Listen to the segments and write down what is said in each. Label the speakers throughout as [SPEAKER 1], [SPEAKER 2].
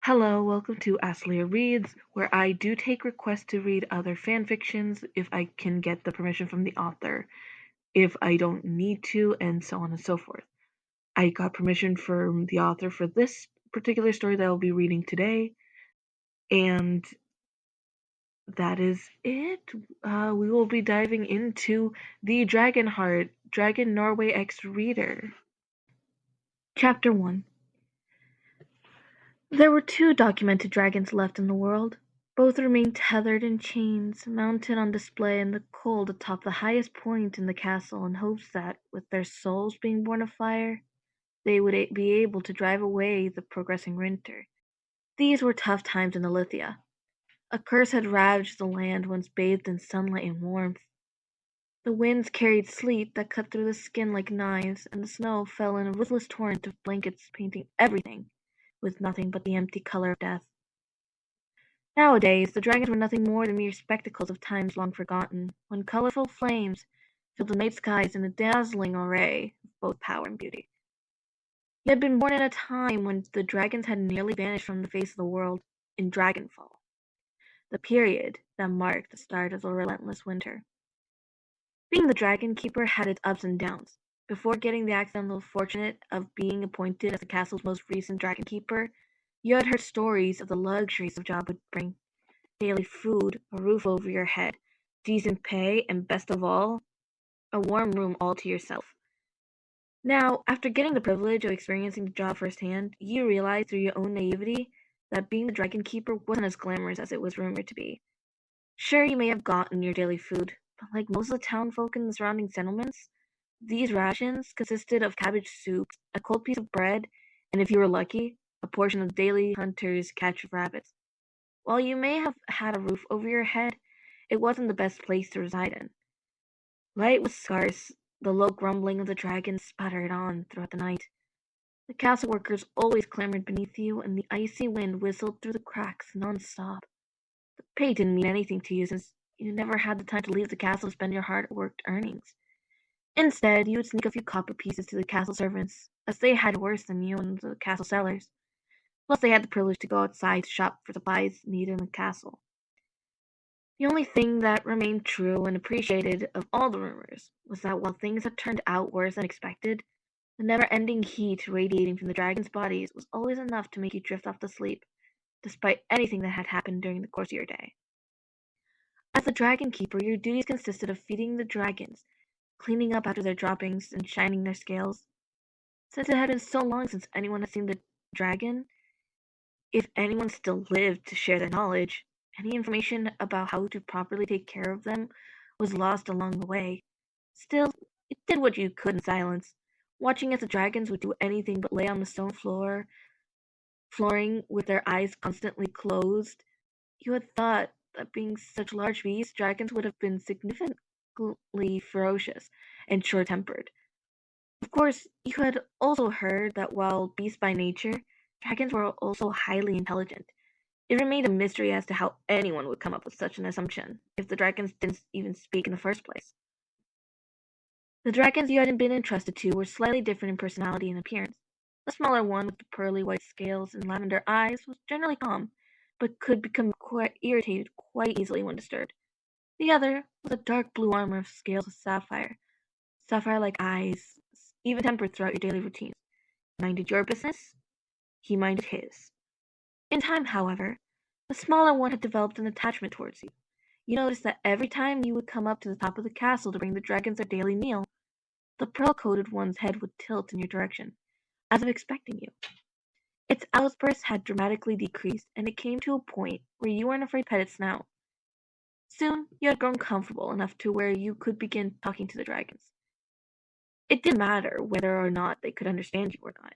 [SPEAKER 1] Hello, welcome to Asleya Reads, where I do take requests to read other fanfictions if I can get the permission from the author, if I don't need to, and so on and so forth. I got permission from the author for this particular story that I'll be reading today, and that is it. We will be diving into the DragonHeart, Dragon Norway X Reader. Chapter 1. There were two documented dragons left in the world. Both remained tethered in chains, mounted on display in the cold atop the highest point in the castle in hopes that, with their souls being born of fire, they would be able to drive away the progressing winter. These were tough times in Alithia. A curse had ravaged the land once bathed in sunlight and warmth. The winds carried sleet that cut through the skin like knives, and the snow fell in a ruthless torrent of blankets painting everything with nothing but the empty color of death. Nowadays, the dragons were nothing more than mere spectacles of times long forgotten, when colorful flames filled the night skies in a dazzling array of both power and beauty. He had been born in a time when the dragons had nearly vanished from the face of the world, in Dragonfall, the period that marked the start of the relentless winter. Being the Dragon Keeper had its ups and downs. Before getting the accidental fortunate of being appointed as the castle's most recent Dragon Keeper, you had heard stories of the luxuries the job would bring: daily food, a roof over your head, decent pay, and best of all, a warm room all to yourself. Now, after getting the privilege of experiencing the job firsthand, you realize through your own naivety that being the Dragon Keeper wasn't as glamorous as it was rumored to be. Sure, you may have gotten your daily food, but like most of the town folk in the surrounding settlements, these rations consisted of cabbage soup, a cold piece of bread, and if you were lucky, a portion of the daily hunter's catch of rabbits. While you may have had a roof over your head, it wasn't the best place to reside in. Light was scarce, the low grumbling of the dragons sputtered on throughout the night. The castle workers always clamored beneath you, and the icy wind whistled through the cracks non-stop. The pay didn't mean anything to you since you never had the time to leave the castle to spend your hard-worked earnings. Instead, you would sneak a few copper pieces to the castle servants, as they had worse than you in the castle cellars. Plus, they had the privilege to go outside to shop for supplies needed in the castle. The only thing that remained true and appreciated of all the rumors was that while things had turned out worse than expected, the never-ending heat radiating from the dragons' bodies was always enough to make you drift off to sleep, despite anything that had happened during the course of your day. As the Dragon Keeper, your duties consisted of feeding the dragons, cleaning up after their droppings, and shining their scales. Since it had been so long since anyone had seen the dragon, if anyone still lived to share their knowledge, any information about how to properly take care of them was lost along the way. Still, it did what you could in silence, watching as the dragons would do anything but lay on the stone flooring with their eyes constantly closed. You had thought that being such large beasts, dragons would have been significantly ferocious and short-tempered. Of course, you had also heard that while beasts by nature, dragons were also highly intelligent. It remained a mystery as to how anyone would come up with such an assumption, if the dragons didn't even speak in the first place. The dragons you had been entrusted to were slightly different in personality and appearance. The smaller one, with the pearly white scales and lavender eyes, was generally calm, but could become quite irritated quite easily when disturbed. The other, with a dark blue armor of scales of sapphire-like eyes, even-tempered throughout your daily routines. Minded your business, he minded his. In time, however, the smaller one had developed an attachment towards you. You noticed that every time you would come up to the top of the castle to bring the dragons their daily meal, the pearl-coated one's head would tilt in your direction, as if expecting you. Its outbursts had dramatically decreased, and it came to a point where you weren't afraid to pet its snout. Soon, you had grown comfortable enough to where you could begin talking to the dragons. It didn't matter whether or not they could understand you or not.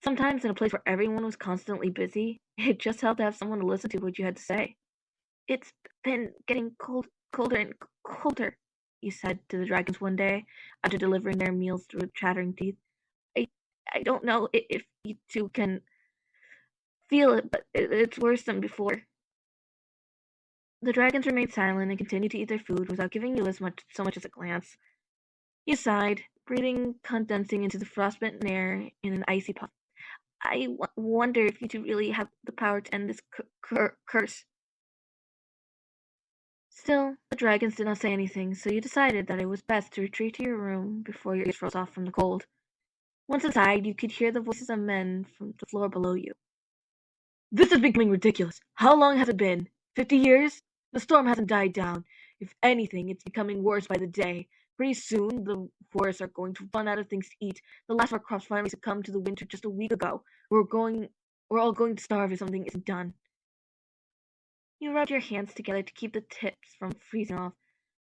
[SPEAKER 1] Sometimes in a place where everyone was constantly busy, it just helped to have someone to listen to what you had to say. "It's been getting colder and colder," you said to the dragons one day, after delivering their meals through chattering teeth. I don't know if you two can feel it, but it's worse than before." The dragons remained silent and continued to eat their food without giving you so much as a glance. You sighed, breathing condensing into the frostbitten air in an icy puff. I wonder if you two really have the power to end this curse. Still, the dragons did not say anything, so you decided that it was best to retreat to your room before your ears froze off from the cold. Once inside, you could hear the voices of men from the floor below you. This is becoming ridiculous. How long has it been? 50 years? The storm hasn't died down. If anything, it's becoming worse by the day. Pretty soon, the forests are going to run out of things to eat. The last of our crops finally succumbed to the winter just a week ago. We're all going to starve if something isn't done. You rubbed your hands together to keep the tips from freezing off.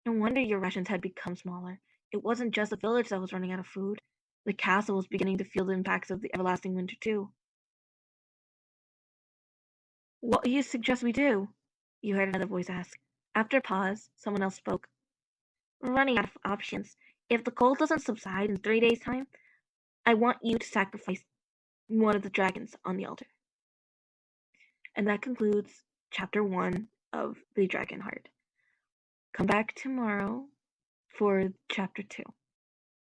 [SPEAKER 1] No wonder your rations had become smaller. It wasn't just the village that was running out of food. The castle was beginning to feel the impacts of the everlasting winter too. What do you suggest we do? You heard another voice ask. After a pause, someone else spoke. We're running out of options. If the cold doesn't subside in 3 days' time, I want you to sacrifice one of the dragons on the altar. And that concludes chapter 1 of the DragonHeart. Come back tomorrow for chapter 2.